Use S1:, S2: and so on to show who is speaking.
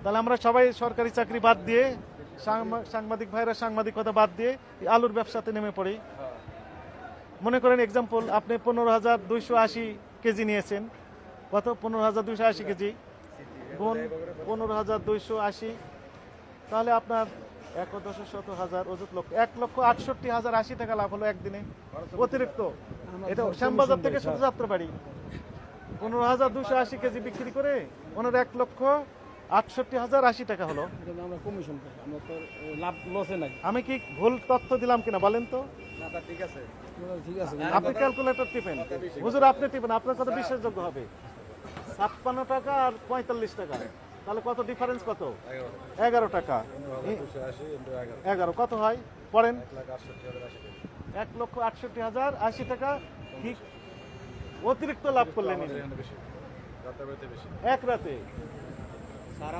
S1: তাহলে আমরা সবাই সরকারি চাকরি বাদ দিয়ে সাংবাদিক ভাইরা সাংবাদিকতা বাদ দিয়ে এই আলুর ব্যবসাতে নেমে পড়ি। মনে করেন এক্সাম্পল, আপনি 15,280 কেজি নিয়েছেন। কত? 15,280 কেজি গুণ 15,280, তাহলে আপনার 1,10,000 অযুত লক্ষ 1,68,080 টাকা লাভ হলো একদিনে অতিরিক্ত। এটা শ্যামবাজার থেকে শুধু যাত্রাবাড়ি 15,280 কেজি বিক্রি করে ওনার 1,68,080 টাকা হলো।
S2: আমরা কমিশন পাই, আমরা তো লাভ লসে নাই।
S1: আমি কি ভুল তথ্য দিলাম কিনা বলেন তো?
S2: ঠিক আছে, ঠিক আছে।
S1: আপনি ক্যালকুলেটর টিপেন, হুজুর আপনি টিপেন, আপনার কথা বিশ্বাসযোগ্য হবে। 56 টাকা আর 45 টাকা, তাহলে কত ডিফারেন্স? কত? 11 টাকা। 11 কত হয়? পড়েন। 1,68,080 টাকা ঠিক অতিরিক্ত লাভ করলেন এক রাতে।